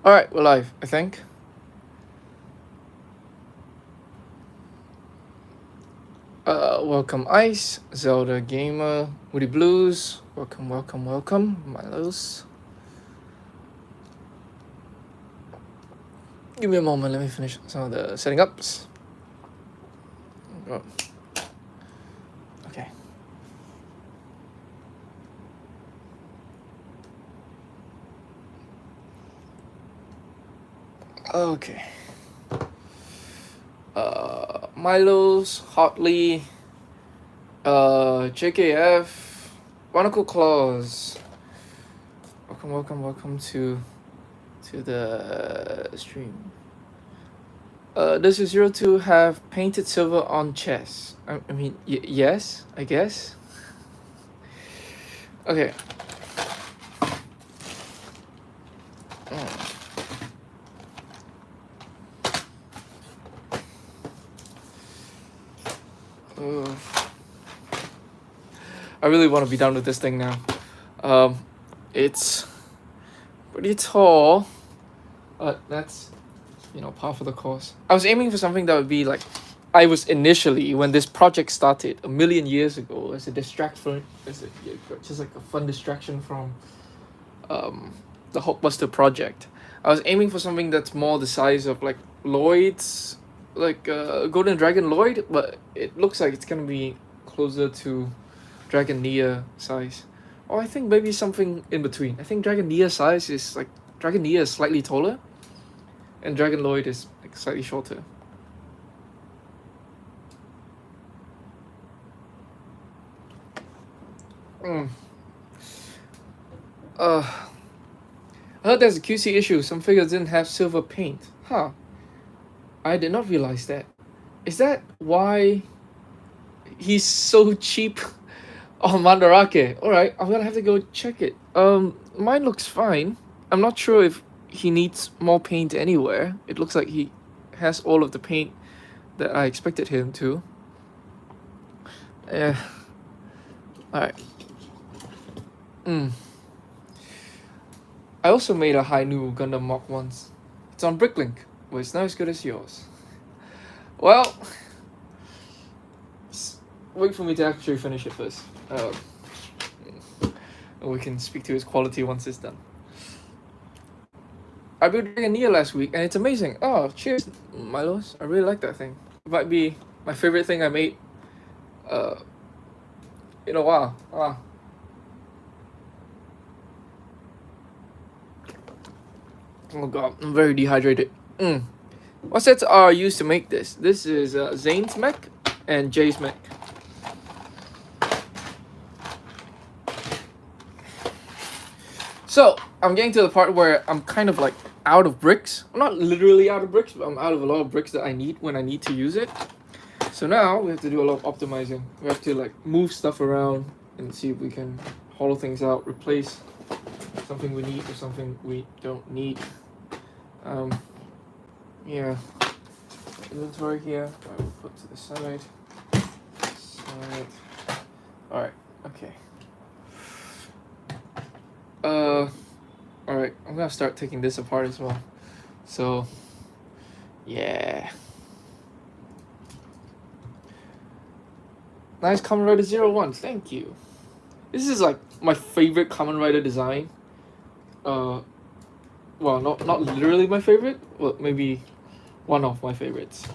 All right, we're live, I think. Welcome Ice, Zelda Gamer, Woody Blues. Welcome, welcome, welcome, Milos. Give me a moment. Let me finish some of the setting ups. Oh, okay. Okay. Milos, Hotly, JKF, Barnacle Claws. Welcome, welcome, welcome to the stream. Does your 02 have painted silver on chest? I mean, yes, I guess. Okay. Uh, I really want to be done with this thing now. It's pretty tall, but that's par for the course. I was aiming for something that would be like I was initially when this project started a million years ago as a distraction, just like a fun distraction from the Hulkbuster project. I was aiming for something that's more the size of like Lloyd's, like Golden Dragon Lloyd, but it looks like it's gonna be closer to Dragon Nia size. Or I think maybe something in between. I think Dragon Nia size is like Dragon Nia is slightly taller, and Dragon Lloyd is like slightly shorter. I heard there's a QC issue. Some figures didn't have silver paint. Huh. I did not realize that. Is that why he's so cheap on Mandarake? Alright, I'm gonna have to go check it. Mine looks fine. I'm not sure if he needs more paint anywhere. It looks like he has all of the paint that I expected him to. Yeah. Alright. I also made a Hainu Gundam mock once. It's on Bricklink, but it's not as good as yours. Well, wait for me to actually finish it first. We can speak to its quality once it's done. I built Dragon Nia last week and it's amazing. Oh, cheers, Milos. I really like that thing. It might be my favorite thing I made in a while. Oh god, I'm very dehydrated. What sets are used to make this? This is Zane's mech and Jay's mech. So, I'm getting to the part where I'm kind of like out of bricks. I'm not literally out of bricks, but I'm out of a lot of bricks that I need when I need to use it. So now we have to do a lot of optimizing. We have to like move stuff around and see if we can hollow things out, replace something we need or something we don't need. Yeah. Inventory here. I will put to the side. Alright, okay. Alright, I'm gonna start taking this apart as well. So, yeah. Nice Kamen Rider 01, thank you. This is like my favorite Kamen Rider design. Well, not literally my favorite, well, maybe one of my favorites.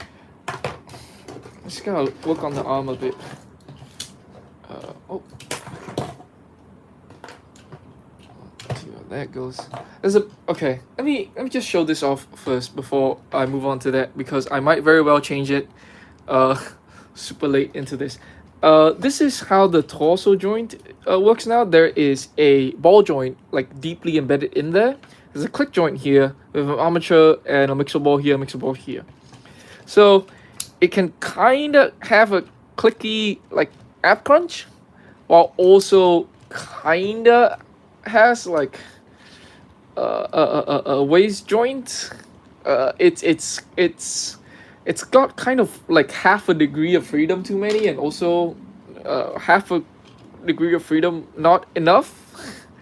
I'm just gonna work on the arm a bit. See how that goes. Okay. Let me just show this off first before I move on to that because I might very well change it. Super late into this. This is how the torso joint works now. There is a ball joint like deeply embedded in there. There's a click joint here with an armature and a mixer ball here. So it can kind of have a clicky like ab crunch, while also kind of has like a waist joint. It's got kind of like half a degree of freedom too many, and also half a degree of freedom not enough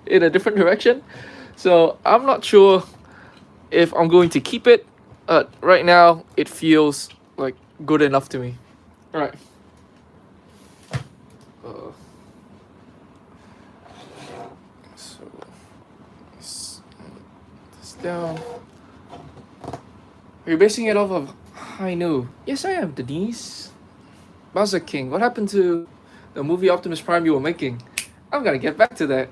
in a different direction. So I'm not sure if I'm going to keep it. Right now it feels like good enough to me. All right. Uh, so this down. Are you basing it off of High Nu? Yes, I am, Denise. Buzzer King. What happened to the movie Optimus Prime you were making? I'm gonna get back to that.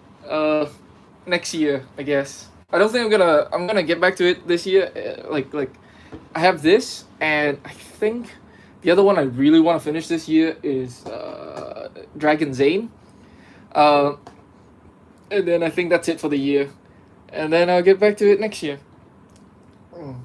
Next year, I guess. I don't think I'm gonna get back to it this year. Like, I have this, and I think the other one I really want to finish this year is Dragon Zane. Uh, and then I think that's it for the year, and then I'll get back to it next year. Mm.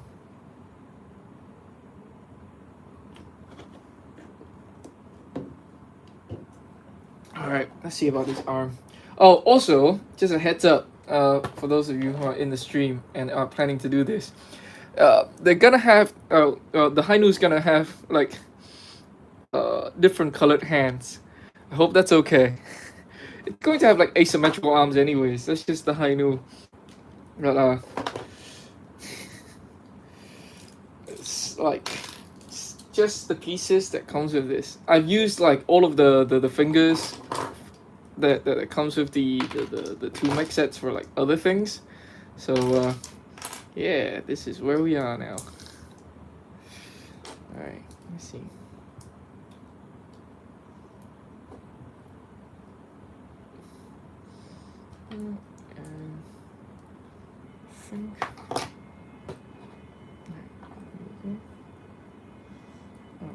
All right, let's see about this arm. Oh, also, just a heads up, for those of you who are in the stream and are planning to do this, they're gonna have the Hainu's gonna have like different colored hands. I hope that's okay. It's going to have like asymmetrical arms anyways. That's just the Hainu. But it's like it's just the pieces that comes with this. I've used like all of the fingers that comes with the two mech sets for like other things. So yeah, this is where we are now. All right, let's see. And I think. Oh.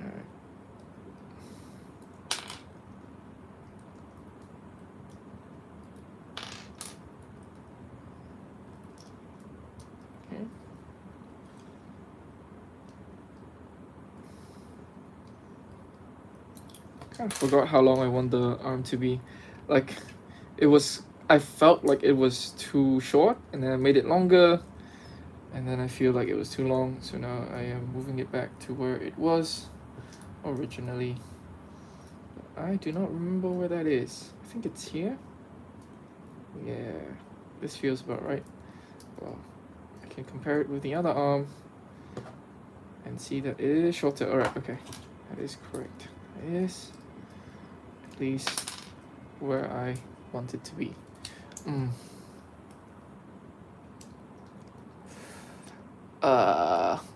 All right. Okay. Kind of forgot how long I want the arm to be. Like, it was. I felt like it was too short, and then I made it longer, and then I feel like it was too long. So now I am moving it back to where it was originally. I do not remember where that is. I think it's here. Yeah, this feels about right. Well, I can compare it with the other arm and see that it is shorter. Alright, okay. That is correct. It is at least where I want it to be.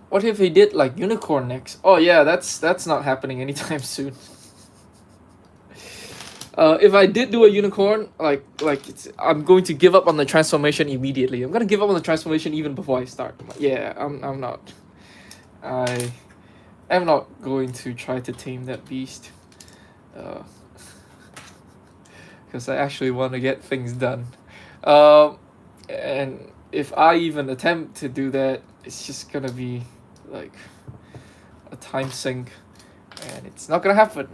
What if he did like unicorn necks? Oh yeah, that's not happening anytime soon. If I did do a unicorn, I'm going to give up on the transformation immediately. I'm gonna give up on the transformation even before I start. Yeah, I'm not. I am not going to try to tame that beast. Because I actually want to get things done. And if I even attempt to do that, it's just gonna be like a time sink, and it's not gonna happen.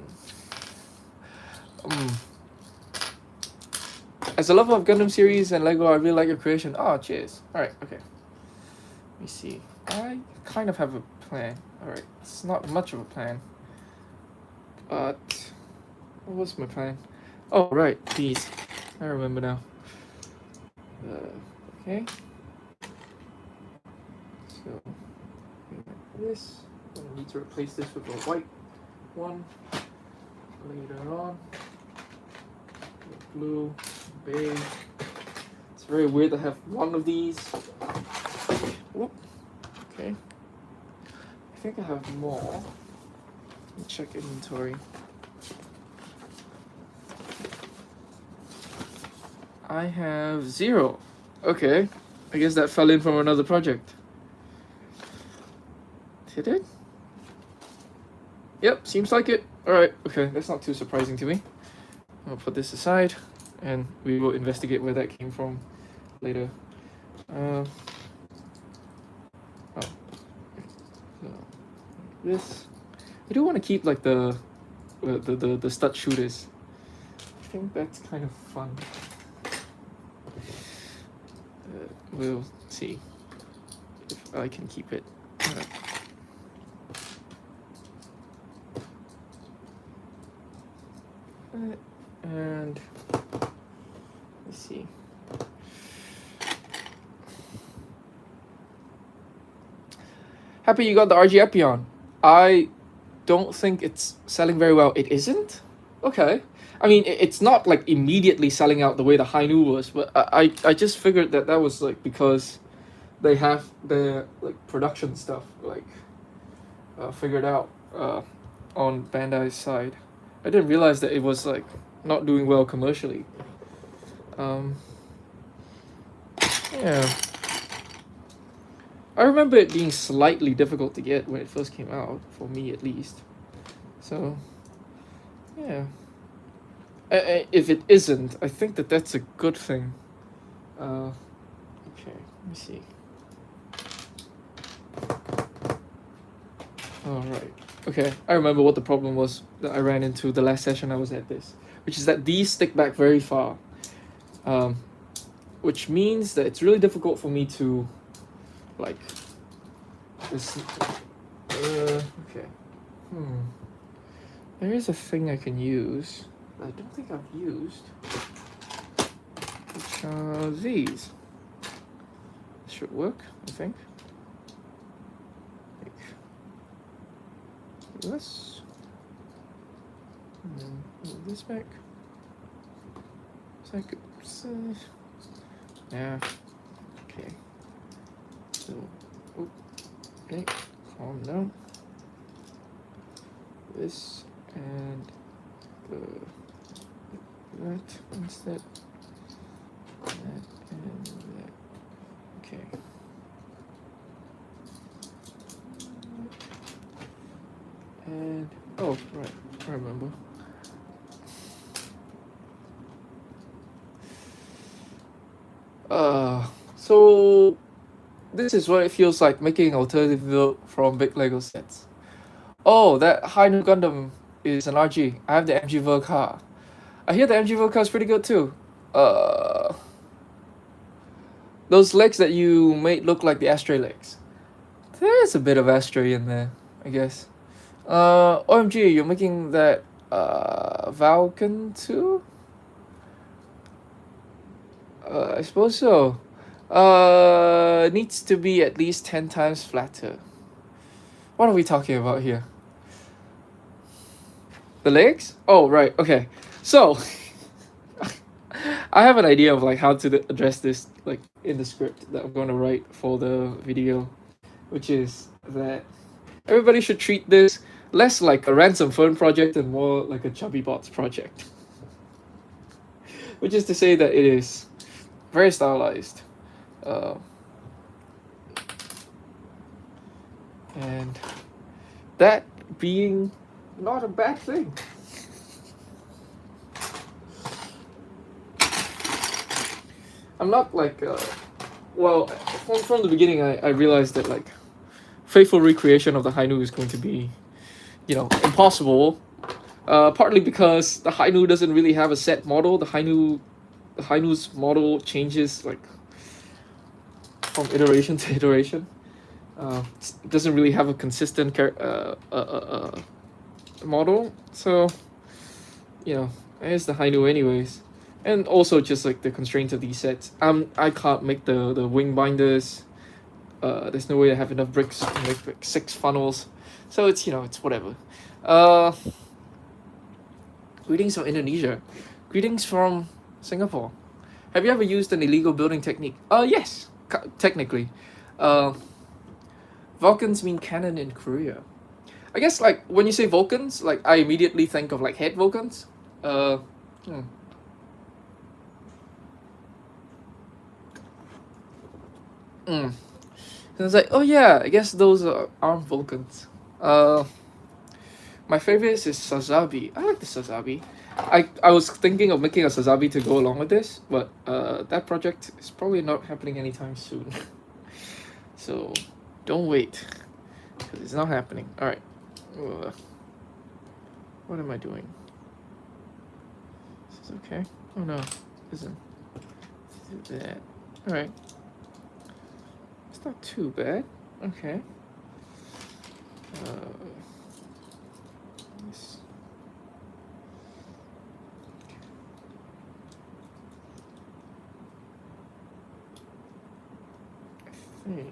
As a lover of Gundam series and Lego, I really like your creation. Oh, cheers. Alright, okay. Let me see. I kind of have a plan. Alright, it's not much of a plan. But what was my plan? Oh, right, these. I remember now. Okay. So, like this. I'm gonna need to replace this with a white one later on. Blue, beige. It's very weird to have one of these. Whoop. Okay. I think I have more. Let me check inventory. I have 0. Okay. I guess that fell in from another project. Did it? Yep, seems like it. Alright, okay, that's not too surprising to me. I'll put this aside and we will investigate where that came from later. So, this. I do want to keep like the stud shooters. I think that's kind of fun. We'll see if I can keep it. Right. And let's see. happy you got the RG Epion. I don't think it's selling very well. It isn't? Okay. I mean, it's not like immediately selling out the way the Hainu was, but I just figured that that was like because they have their like production stuff like figured out on Bandai's side. I didn't realize that it was like not doing well commercially. Yeah. I remember it being slightly difficult to get when it first came out, for me at least. So, yeah. If it isn't, I think that that's a good thing. Okay, let me see. Alright. Okay, I remember what the problem was that I ran into the last session I was at this, which is that these stick back very far. Which means that it's really difficult for me to, like, this. Okay. There is a thing I can use that I don't think I've used, which are these. This should work, I think. Like this. And then move this back. Yeah. Okay. So, okay, calm down. This and that instead. That and that. Okay. And oh right, I remember. So this is what it feels like making an alternative build from big Lego sets. Oh, that Hainu Gundam is an RG. I have the MG Volcar. I hear the MG Volcar is pretty good too. Those legs that you made look like the Astray legs. There's a bit of Astray in there, I guess. OMG, you're making that Valken too? I suppose so. Needs to be at least 10 times flatter. What are we talking about here? The legs? Oh, right, okay. So, I have an idea of like how to address this like in the script that I'm going to write for the video, which is that everybody should treat this less like a Ransom Fern project and more like a Chubby Bots project. Which is to say that it is very stylized. And that being not a bad thing. I'm not like, well, from the beginning I realized that like faithful recreation of the Hainu is going to be, you know, impossible. Partly because the Hainu doesn't really have a set model. The Hainu's model changes like from iteration to iteration. It doesn't really have a consistent model, so you know, it's the Hainu anyways. And also just like the constraints of these sets. I can't make the wing binders. There's no way I have enough bricks to make like 6 funnels, so it's, you know, it's whatever. Greetings from Indonesia. Greetings from Singapore. Have you ever used an illegal building technique? Yes, technically. Vulcans mean cannon in Korea. I guess like when you say Vulcans, like I immediately think of like head Vulcans. So it's like, oh yeah, I guess those are armed Vulcans. My favorite is Sazabi. I like the Sazabi. I was thinking of making a Sazabi to go along with this, but that project is probably not happening anytime soon. So don't wait, because it's not happening. Alright. What am I doing? Is this okay? Oh no, it isn't. Let's do that. Alright. It's not too bad. Okay. Nice. I think.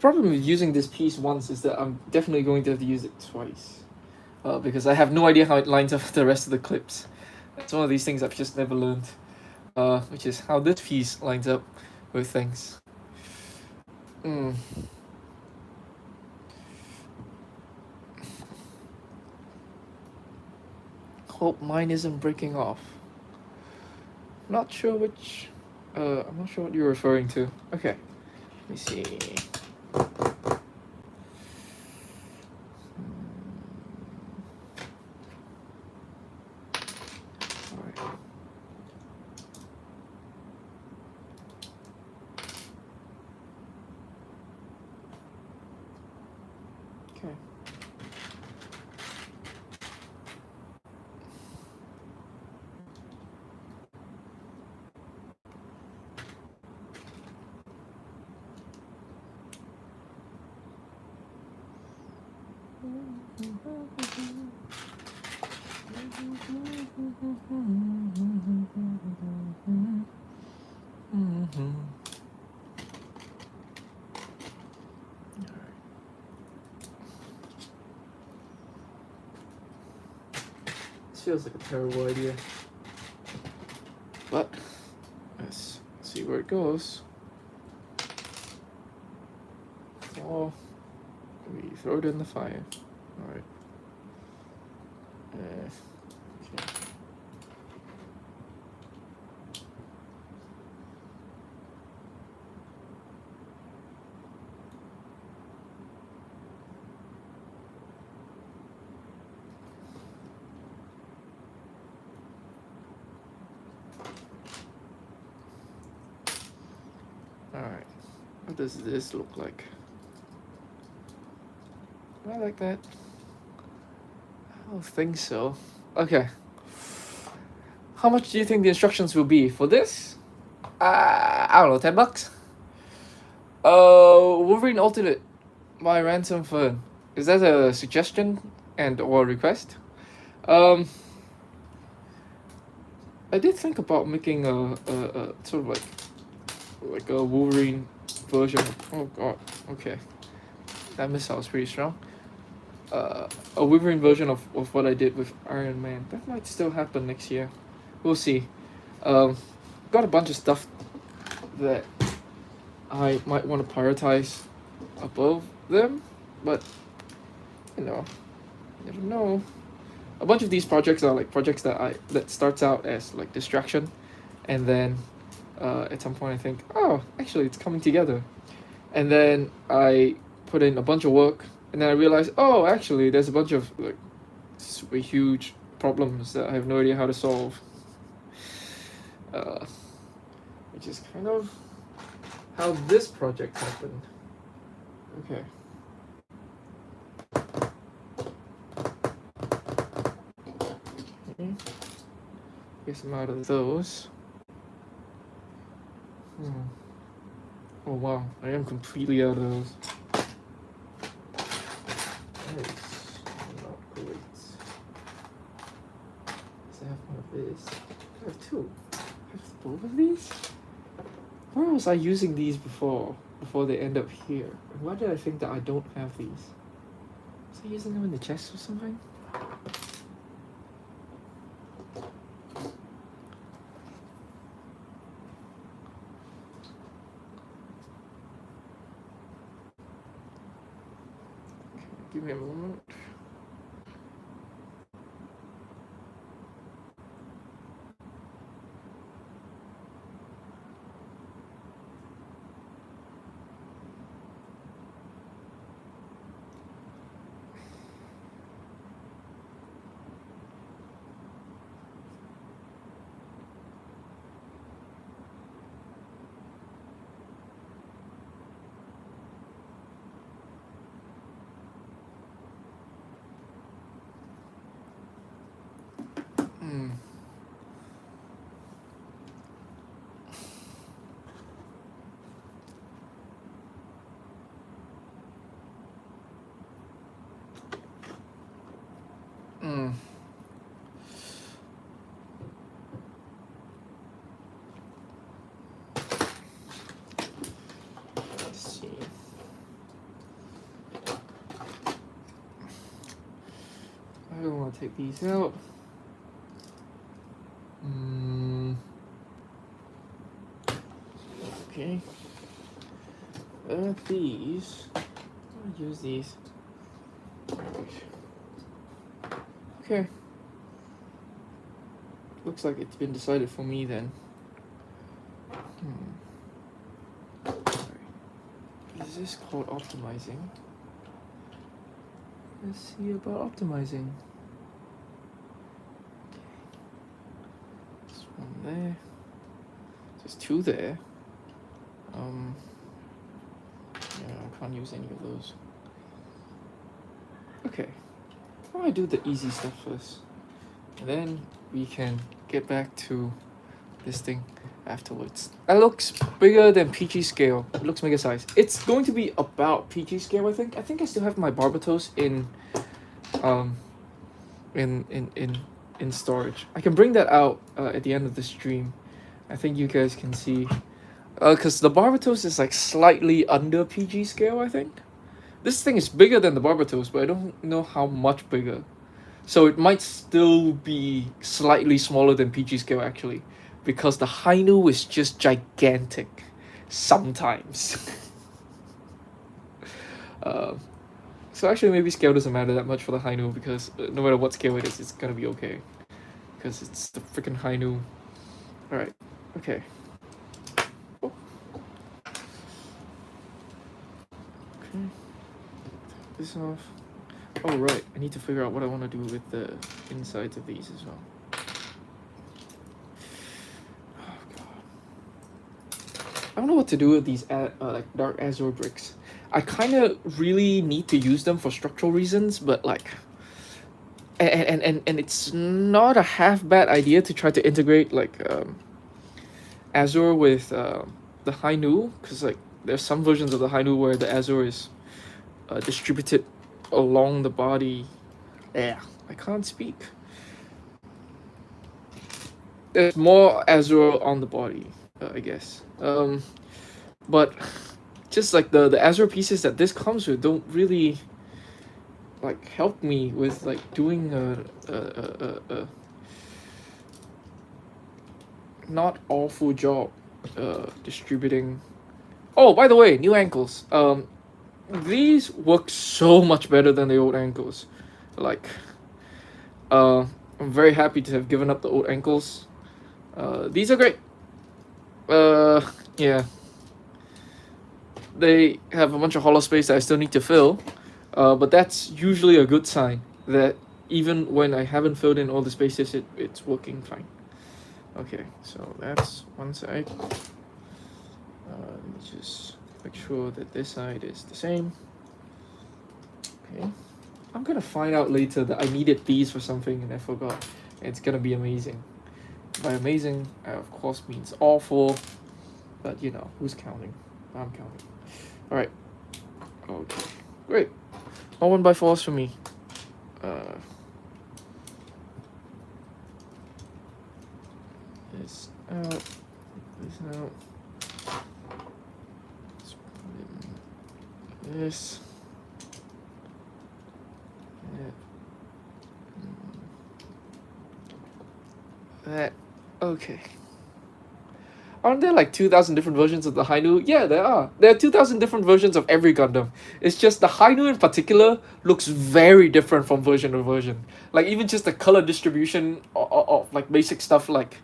problem with using this piece once is that I'm definitely going to have to use it twice. Because I have no idea how it lines up with the rest of the clips. It's one of these things I've just never learned. Which is how this piece lines up with things. Hope mine isn't breaking off. Not sure which. I'm not sure what you're referring to. Okay, let me see. Alright. Okay. This feels like a terrible idea. But let's see where it goes. Oh, we throw it in the fire. Alright. Okay. Alright. What does this look like? I like that. I don't think so. Okay. How much do you think the instructions will be for this? I don't know, $10? Wolverine Alternate by Ransom Fern. Is that a suggestion and or request? I did think about making a sort of like a Wolverine version. Oh god, okay. That missile was pretty strong. A Wolverine version of what I did with Iron Man. That might still happen next year. We'll see. Got a bunch of stuff that I might want to prioritize above them, but you know, never know. A bunch of these projects are like projects that starts out as like distraction, and then at some point I think, oh, actually it's coming together, and then I put in a bunch of work, and then I realize, oh, actually there's a bunch of like super huge problems that I have no idea how to solve. Which is kind of how this project happened. Okay. Guess I'm out of those. Oh wow, I am completely out of those. That is not great. Does I have one of these? I have two. I have both of these? Where was I using these before they end up here? And why did I think that I don't have these? Was I using them in the chest or something? Give me a moment. take these out. Okay. These. I'll use these. Okay. Looks like it's been decided for me then. Is this called optimizing? Let's see about optimizing. This one there. There's two there. Yeah, I can't use any of those. Okay. Why don't I do the easy stuff first? And then we can get back to this thing afterwards. That looks bigger than PG scale. It looks mega size. It's going to be about PG scale, I think. I think I still have my Barbatos in storage. I can bring that out at the end of the stream. I think you guys can see. Because the Barbatos is like slightly under PG scale, I think. This thing is bigger than the Barbatos, but I don't know how much bigger. So it might still be slightly smaller than PG scale actually, because the Hainu is just gigantic sometimes. So actually maybe scale doesn't matter that much for the Hainu, because no matter what scale it is, it's gonna be okay. Because it's the freaking Hainu. Alright, okay. Oh. Okay. Take this off. Oh right, I need to figure out what I want to do with the insides of these as well. Oh god. I don't know what to do with these like dark azure bricks. I kind of really need to use them for structural reasons, but like and it's not a half bad idea to try to integrate like azure with the Hainu, because like there's some versions of the Hainu where the azure is distributed along the body. Yeah, I can't speak. There's more azure on the body, I guess. But just like the azure pieces that this comes with don't really like help me with like doing a not awful job distributing. Oh, by the way, new ankles. These work so much better than the old ankles. Like, I'm very happy to have given up the old ankles. These are great. Yeah. They have a bunch of hollow space that I still need to fill. But that's usually a good sign that even when I haven't filled in all the spaces, it's working fine. Okay, so that's one side. Let's just make sure that this side is the same. Okay, I'm gonna find out later that I needed these for something and I forgot. It's gonna be amazing. By amazing, of course means awful, but you know, who's counting? I'm counting. All right. Okay, great. All 1x4s for me. This out. This out. This. That. Okay. Aren't there like 2,000 different versions of the Hainu? Yeah, there are. There are 2,000 different versions of every Gundam. It's just the Hainu in particular looks very different from version to version. Like even just the color distribution of like basic stuff like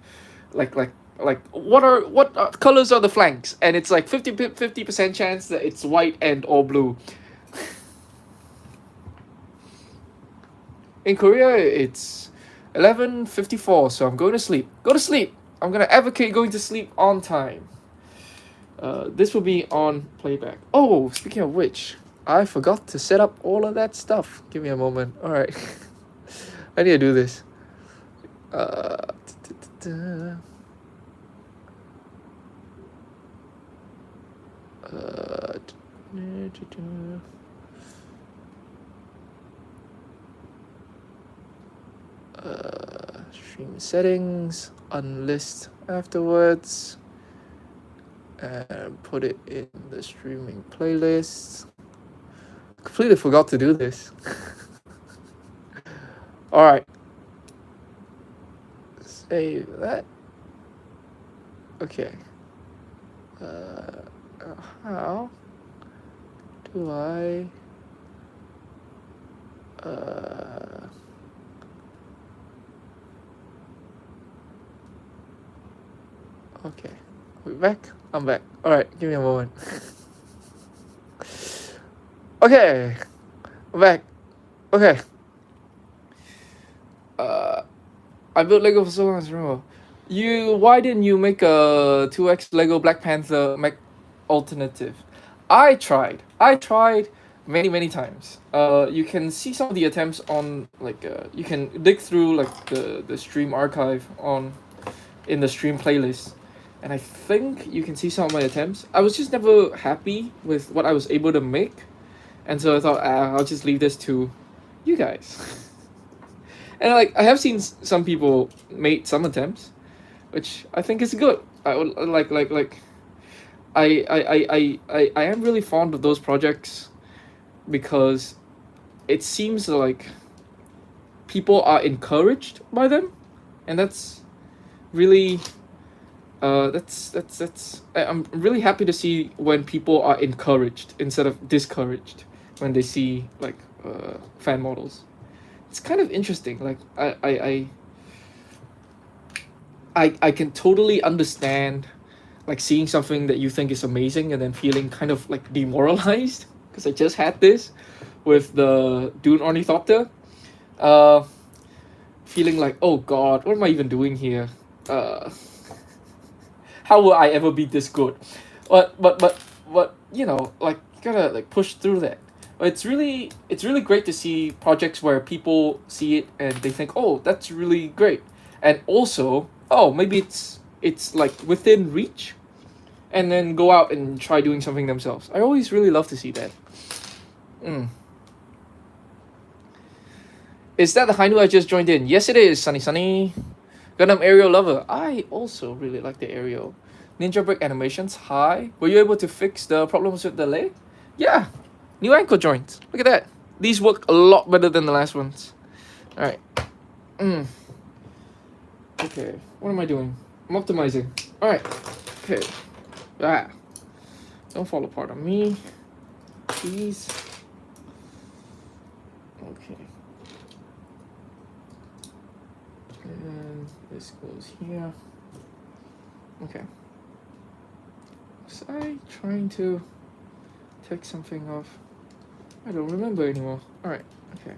what colors are the flanks? And it's like 50% chance that it's white and or blue. In Korea, it's 11:54, so I'm going to sleep. Go to sleep. I'm gonna advocate going to sleep on time. This will be on playback. Oh, speaking of which, I forgot to set up all of that stuff. Give me a moment. All right, I need to do this. Stream settings, unlist afterwards, and put it in the streaming playlist. Completely forgot to do this. All right. Save that. Okay. Uh, how do I? Uh, okay. We back? I'm back. All right. Give me a moment. Okay. I'm back. Okay. Uh, I built Lego for so long, I remember. Why didn't you make a 2x Lego Black Panther mech alternative? I tried many times. You can see some of the attempts on like you can dig through like the stream archive on in the stream playlist, and I think you can see some of my attempts. I was just never happy with what I was able to make, and so I thought, I'll just leave this to you guys. And like I have seen some people made some attempts, which I think is good. I would like I am really fond of those projects because it seems like people are encouraged by them, and that's really I'm really happy to see when people are encouraged instead of discouraged when they see like fan models. It's kind of interesting. Like I can totally understand like seeing something that you think is amazing and then feeling kind of like demoralized because I just had this with the Dune Ornithopter. Uh, Feeling like, oh god, what am I even doing here? How will I ever be this good? But you know, like you gotta like push through that. It's really great to see projects where people see it and they think, oh, that's really great, and also, oh, maybe it's like within reach, and then go out and try doing something themselves. I always really love to see that. Mm. Is that the Hainu I just joined in? Yes, it is. Sunny, sunny. Gundam Aerial Lover. I also really like the Aerial. Ninja Break animations. Hi. Were you able to fix the problems with the leg? Yeah. New ankle joints. Look at that. These work a lot better than the last ones. Alright. Mm. Okay. What am I doing? I'm optimizing. Alright. Okay. Ah. Don't fall apart on me. Please. Okay. And this goes here. Okay. Was I trying to take something off? I don't remember anymore. Alright, okay.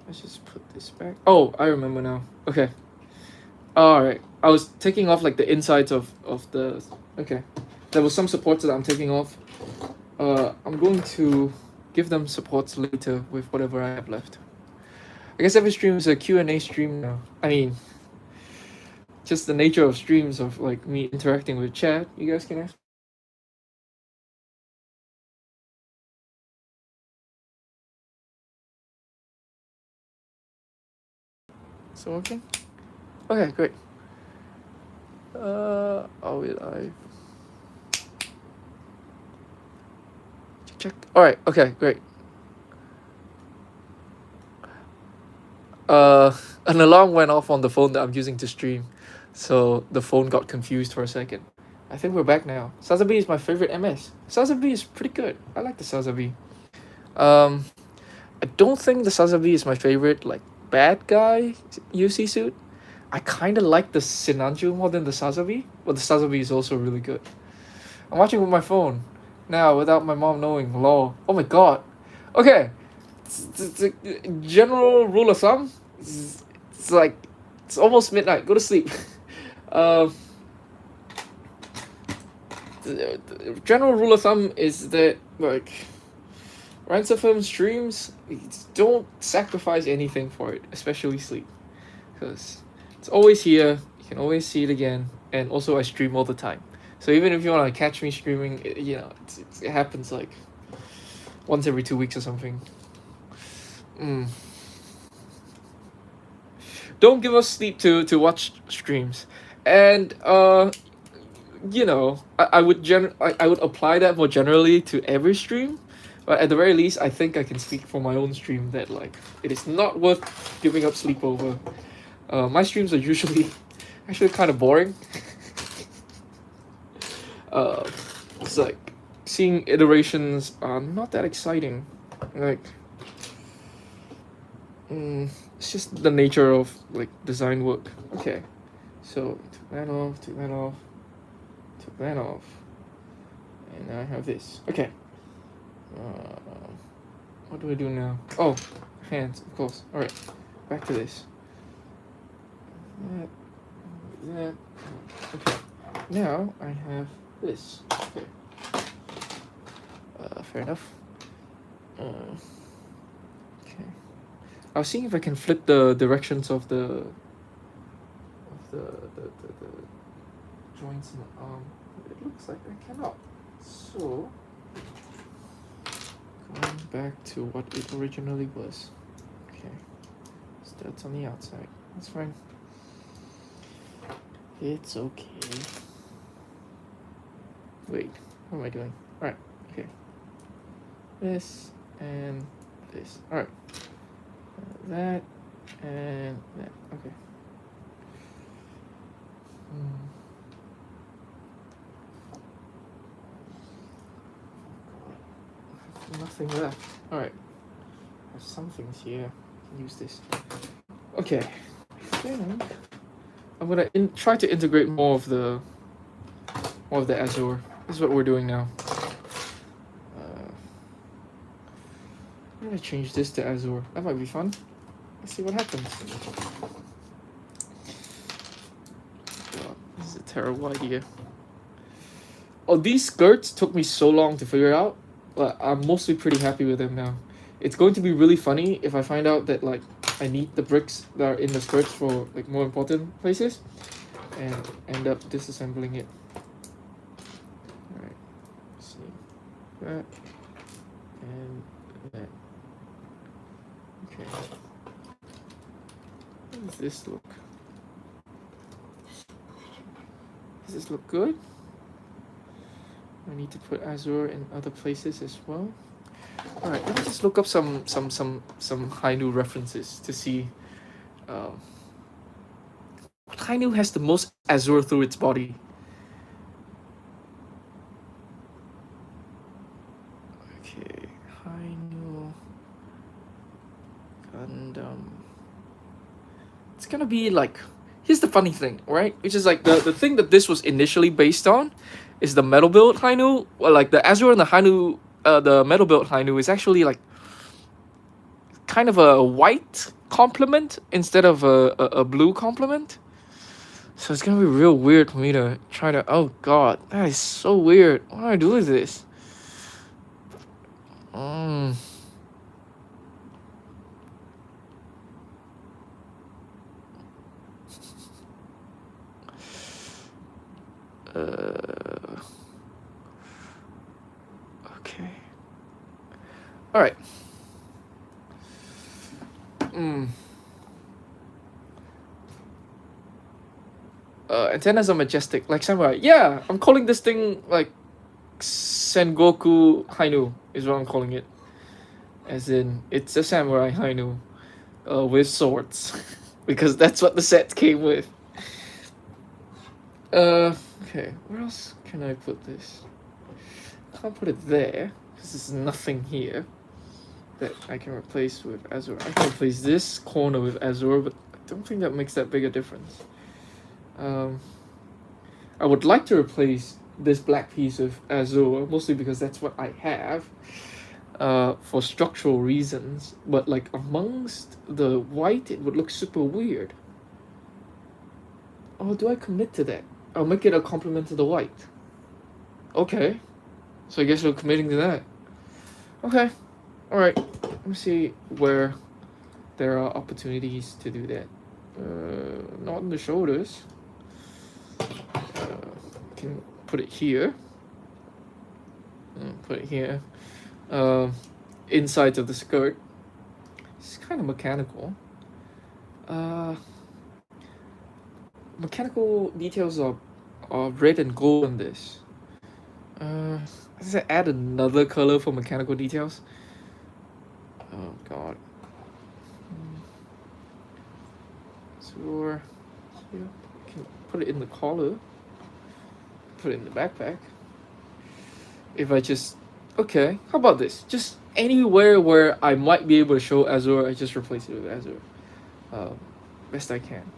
Let's just put this back. Oh, I remember now. Okay. Alright. I was taking off like the insides of the... Okay. There was some supports that I'm taking off. I'm going to give them supports later with whatever I have left. I guess every stream is a Q&A stream now. I mean, just the nature of streams of like me interacting with chat. You guys can ask. So okay. Okay, great. Are we live? Check. All right. Okay, great. An alarm went off on the phone that I'm using to stream, so the phone got confused for a second. I think we're back now. Sazabi is my favorite MS. Sazabi is pretty good. I like the Sazabi. I don't think the Sazabi is my favorite like bad guy UC suit. I kind of like the Sinanju more than the Sazabi, but the Sazabi is also really good. I'm watching with my phone now without my mom knowing. Lol. Oh my god. Okay. It's a general rule of thumb. It's like it's almost midnight. Go to sleep. The general rule of thumb is that like Ransomfilm streams, don't sacrifice anything for it, especially sleep, because it's always here. You can always see it again, and also I stream all the time. So even if you want to catch me streaming, you know, it happens like once every 2 weeks or something. Don't give us sleep to watch streams, and you know, I would apply that more generally to every stream. But at the very least, I think I can speak for my own stream that like it is not worth giving up sleep over. My streams are usually actually kind of boring. It's like seeing iterations are not that exciting. Like, it's just the nature of like design work. Okay, so took that off, took that off, took that off, and now I have this. Okay. What do I do now? Oh, hands, of course. All right, back to this. That. Okay. Now I have this. Okay. Fair enough. Okay. I was seeing if I can flip the directions of the joints in the arm. It looks like I cannot. So going back to what it originally was. Okay. Studs on the outside. That's fine. It's okay. Wait, what am I doing? Alright, okay. This and this. Alright. That and that. Okay. Nothing left. Alright. There's some things here. I can use this. Okay. I think I'm gonna try to integrate more of the Azure. This is what we're doing now. I'm gonna change this to Azure. That might be fun. Let's see what happens. God, this is a terrible idea. Oh, these skirts took me so long to figure out, but I'm mostly pretty happy with them now. It's going to be really funny if I find out that like I need the bricks that are in the skirts for like more important places, and end up disassembling it. All right, let's see that and that. Okay, how does this look? Does this look good? I need to put Azure in other places as well. All right, let me just look up some Hainu references to see what Hainu has the most Azure through its body. Okay, Hainu Gundam. It's gonna be like, here's the funny thing, right? Which is like the thing that this was initially based on is the metal build Hainu. Well, like the Azure and the Hainu, the metal build Hainu is actually like kind of a white complement instead of a blue complement. So it's gonna be real weird for me to try to. Oh god, that is so weird. What do I do with this? Okay. All right. Antennas are majestic, like samurai. Yeah, I'm calling this thing like Sengoku Hainu is what I'm calling it. As in, it's a samurai Hainu with swords, because that's what the set came with. Okay, where else can I put this? Can't put it there because there's nothing here that I can replace with Azure. I can replace this corner with Azure, but I don't think that makes that big a difference. I would like to replace this black piece with Azure, mostly because that's what I have, for structural reasons. But like amongst the white, it would look super weird. Oh, do I commit to that? I'll make it a complement to the white. Okay, so I guess we're committing to that. Okay, all right. Let me see where there are opportunities to do that. Not on the shoulders. Can put it here. Put it here. Inside of the skirt. It's kind of mechanical. Mechanical details are red and gold on this. Does it add another color for mechanical details? Oh god. Sure. Yeah. Can put it in the collar. Put it in the backpack. If I just okay, how about this? Just anywhere where I might be able to show Azure, I just replace it with Azure. Best I can.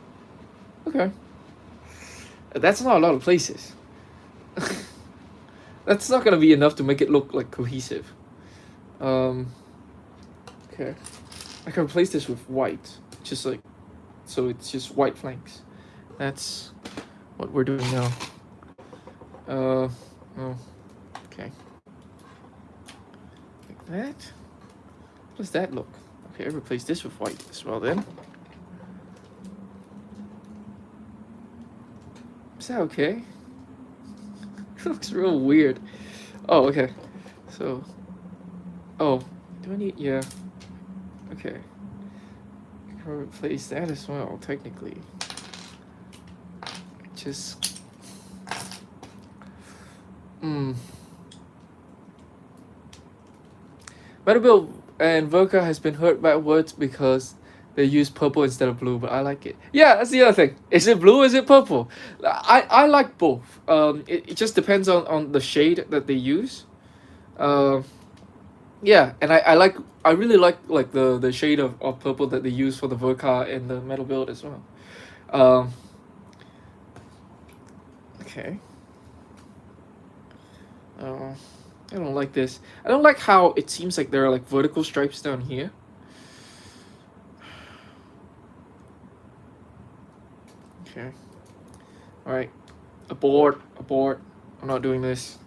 Okay. That's not a lot of places. That's not gonna be enough to make it look like cohesive. Okay. I can replace this with white. Just like so it's just white flanks. That's what we're doing now. Oh, okay. Like that. How does that look? Okay, I replace this with white as well then. Is that okay? It looks real weird. Oh, okay. So, oh, do I need, yeah. Okay. I can replace that as well, technically. Just, Metal and Vodka has been heard backwards because they use purple instead of blue, but I like it. Yeah, that's the other thing. Is it blue? Is it purple? I like both. It just depends on the shade that they use. Yeah, and I really like the shade of purple that they use for the Vodka and the metal build as well. Okay. I don't like this. I don't like how it seems like there are like vertical stripes down here. Okay. Alright. Abort. I'm not doing this.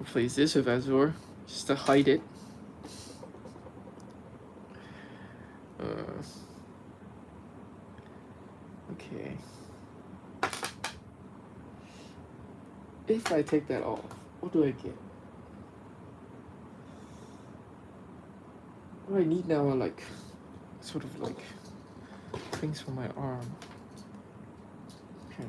Replace this with Azure just to hide it. Okay. If I take that off, what do I get? What I need now are like sort of like things for my arm. Okay.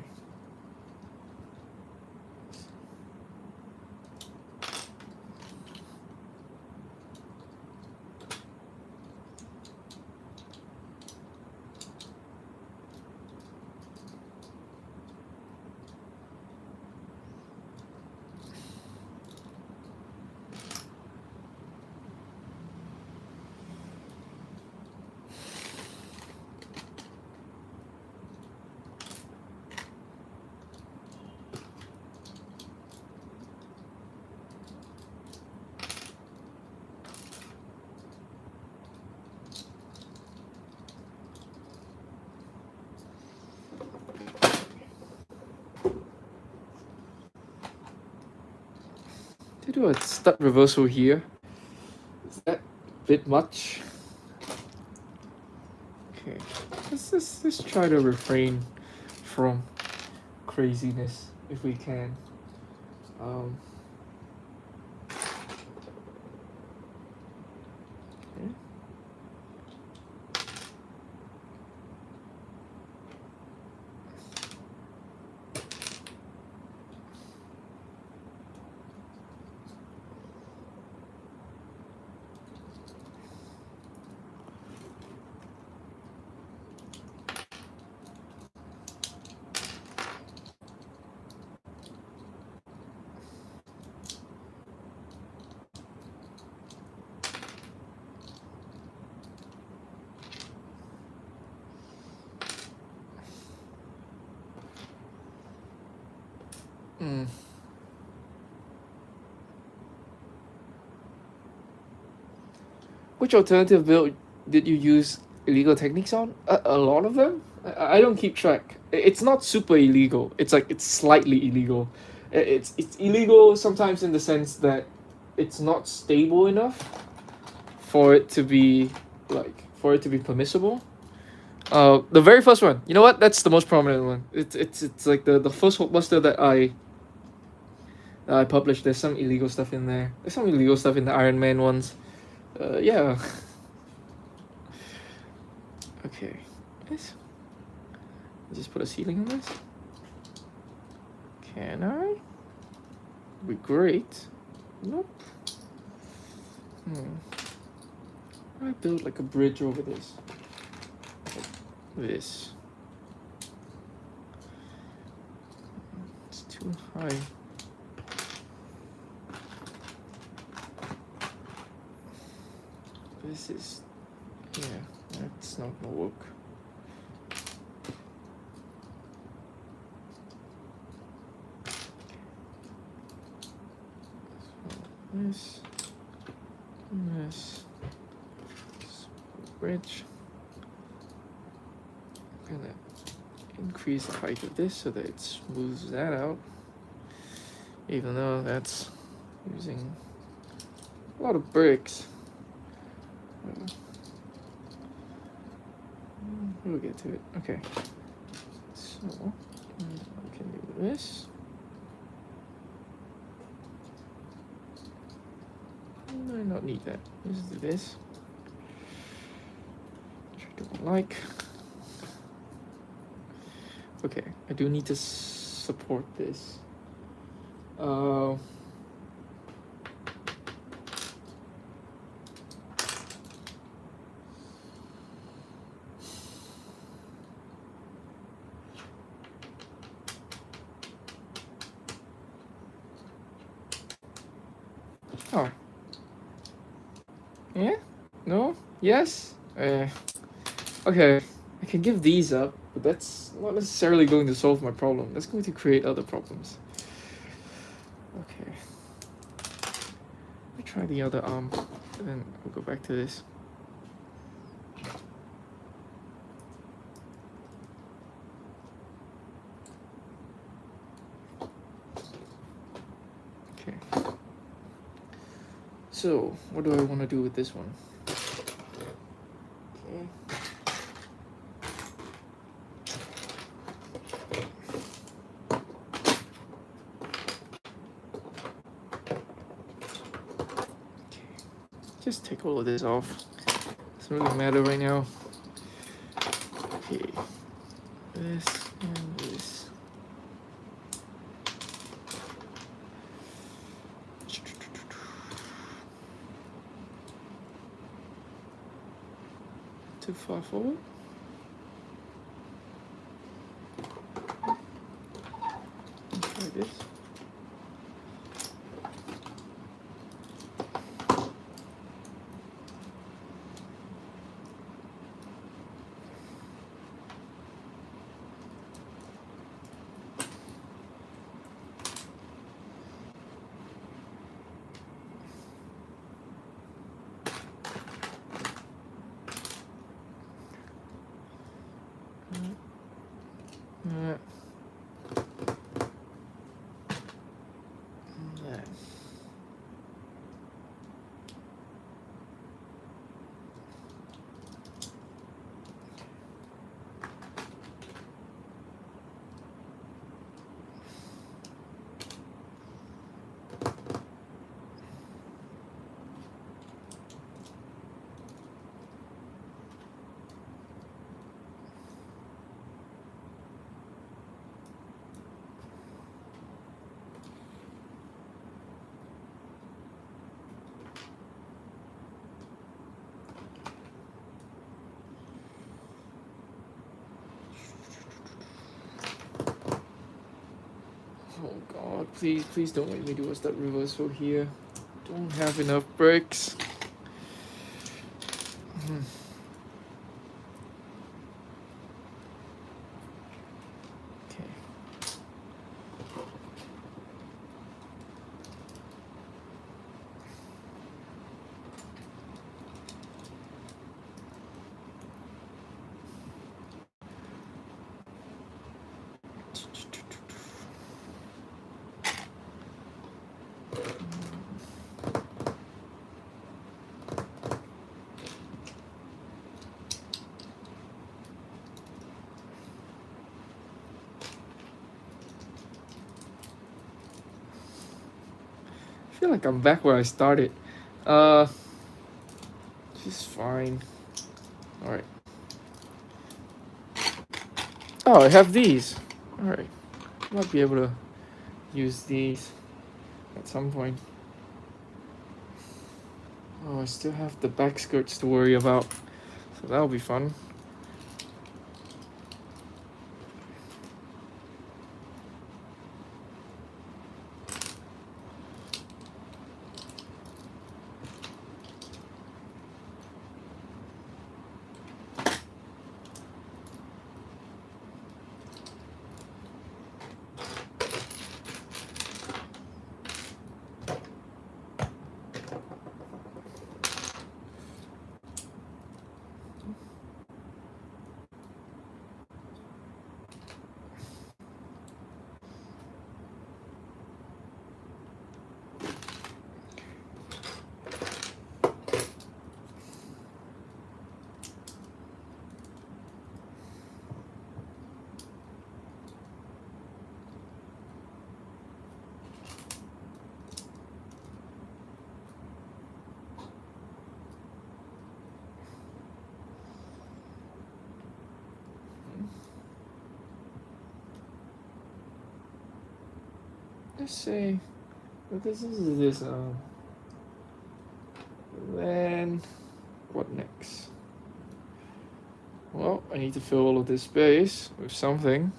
To do a stud reversal here. Is that a bit much? Okay, let's try to refrain from craziness if we can. Okay. Which alternative build did you use illegal techniques on? A lot of them? I don't keep track. It's not super illegal. It's like it's slightly illegal. It's illegal sometimes in the sense that it's not stable enough for it to be permissible. The very first one. You know what? That's the most prominent one. It's like the first Hulkbuster that I published. There's some illegal stuff in there. There's some illegal stuff in the Iron Man ones. Yeah. Okay. This. Just put a ceiling on this. Can I? Be great. Nope. I build like a bridge over this. Like this. It's too high. This is, yeah, that's not gonna work. So this bridge. I'm gonna increase the height of this so that it smooths that out. Even though that's using a lot of bricks. We'll get to it. Okay. So we can do this. I might not need that. Let's do this. Which I don't like. Okay, I do need to support this. Oh. Yeah? No? Yes? Okay. I can give these up, but that's not necessarily going to solve my problem. That's going to create other problems. Okay. Let me try the other arm, and then we'll go back to this. Okay. So, what do I want to do with this one? Okay. Just take all of this off. Doesn't really matter right now. Okay. This and this. Too far forward. Try this. Oh god, please don't make me do a step reversal here. Don't have enough bricks. Okay. I feel like I'm back where I started. Just fine. Alright. Oh, I have these. Alright. Might be able to use these at some point. Oh, I still have the back skirts to worry about, so that'll be fun. Let's say this is this. Then what next? Well, I need to fill all of this space with something.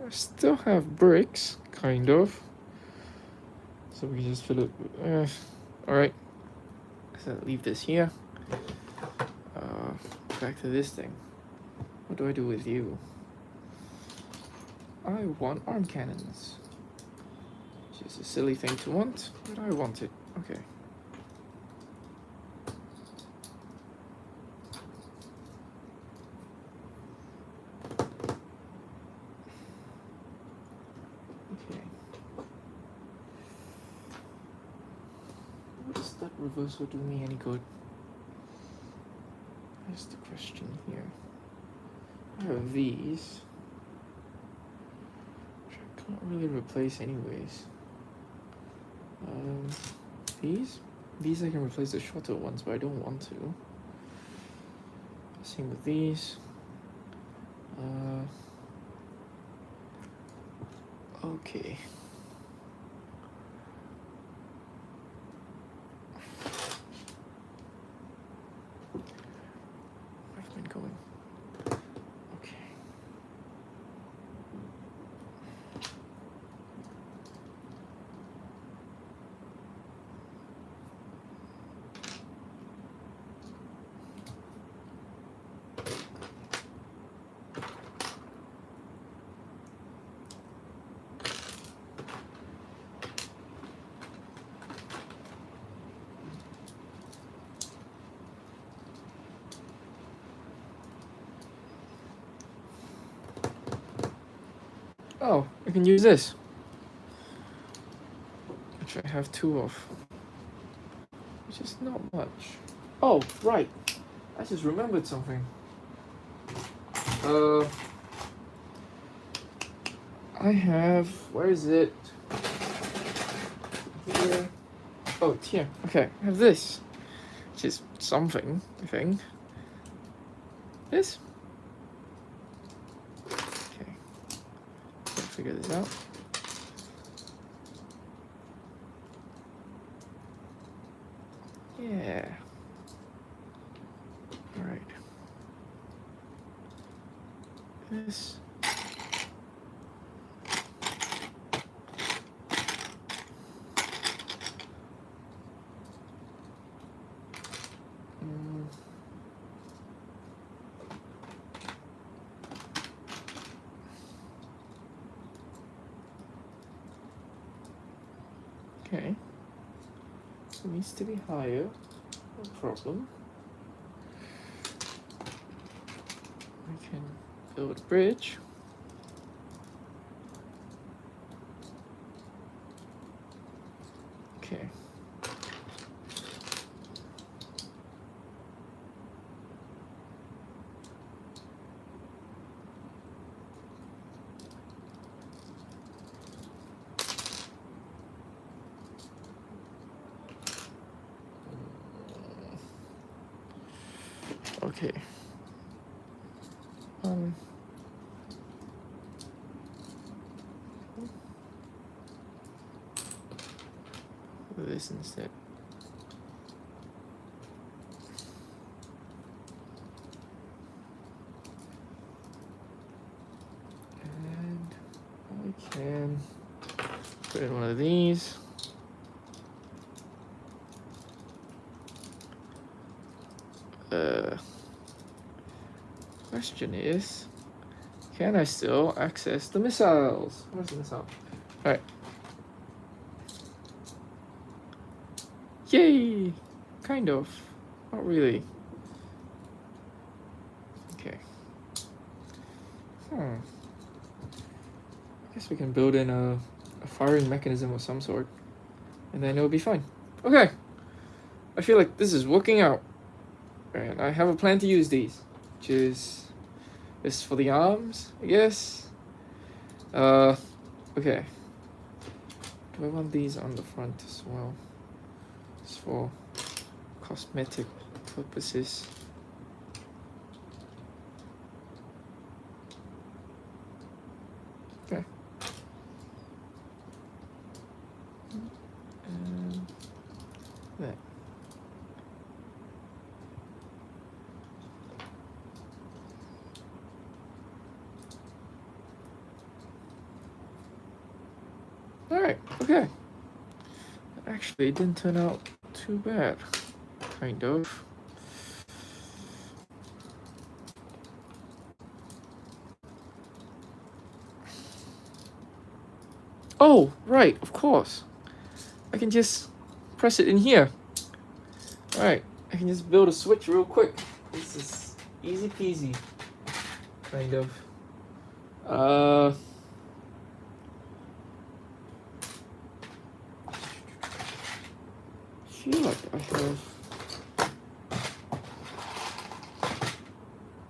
I still have bricks, kind of. So we can just fill it. Alright. So leave this here. Back to this thing. What do I do with you? I want arm cannons. Which is a silly thing to want, but I want it. Okay. Does that reversal do me any good? That's the question here. I have these, which I can't really replace anyways. These I can replace the shorter ones, but I don't want to. Same with these. Okay. I've been going. Okay. Oh, I can use this, which I have two of, which is not much. Oh, right. I just remembered something. I have, where is it? Here. Oh, it's here. Okay, I have this, which is something, I think. This? Okay. Let's figure this out. Yeah. All right. This. Okay. It needs to be higher. No problem. I can build a bridge. Okay. Okay. this instead. And I can put in one of these. Question is, can I still access the missiles? Where's the missile? Alright. Yay! Kind of. Not really. Okay. I guess we can build in a firing mechanism of some sort. And then it'll be fine. Okay. I feel like this is working out. And I have a plan to use these. Which is this for the arms, I guess. Okay. Do I want these on the front as well? It's for cosmetic purposes. Okay. And that. Alright, okay. Actually, it didn't turn out too bad. Kind of. Oh, right, of course. I can just press it in here. Alright, I can just build a switch real quick. This is easy peasy. Kind of. I feel like I have.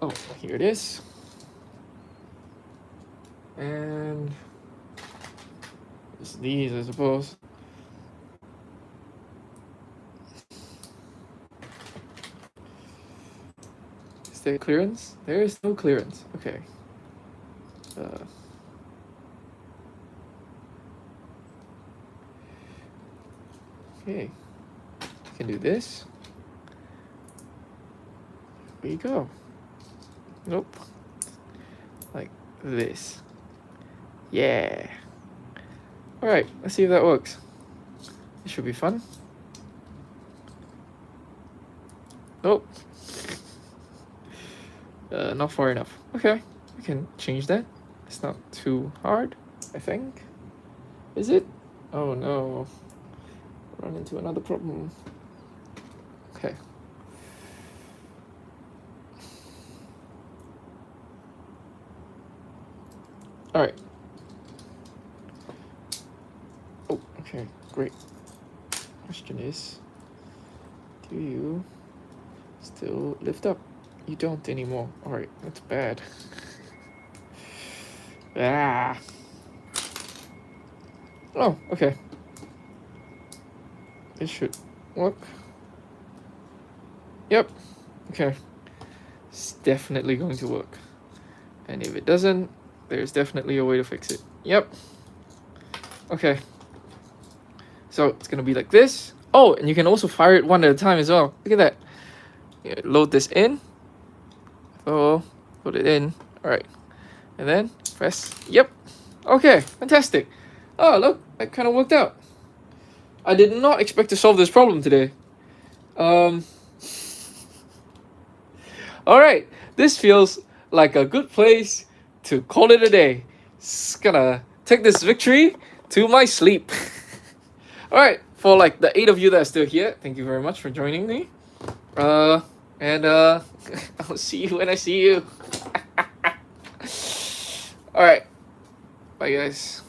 Oh, here it is. And it's these, I suppose. Is there clearance? There is no clearance. Okay. Okay. I can do this. There you go. Nope. Like this. Yeah. Alright, let's see if that works. It should be fun. Nope. Not far enough. Okay, we can change that. It's not too hard, I think. Is it? Oh no. Run into another problem. Okay. Alright. Oh, okay, great. Question is, do you still lift up? You don't anymore. Alright, that's bad. Ah. Oh, okay. This should work. Yep. Okay. It's definitely going to work. And if it doesn't, there's definitely a way to fix it. Yep. Okay. So it's gonna be like this. Oh, and you can also fire it one at a time as well. Look at that. Yeah, load this in. Oh, put it in. Alright. And then press. Yep. Okay, fantastic. Oh, look, that kind of worked out. I did not expect to solve this problem today. Alright, this feels like a good place to call it a day. Just gonna take this victory to my sleep. Alright, for like the 8 of you that are still here, thank you very much for joining me. And I'll see you when I see you. Alright, bye guys.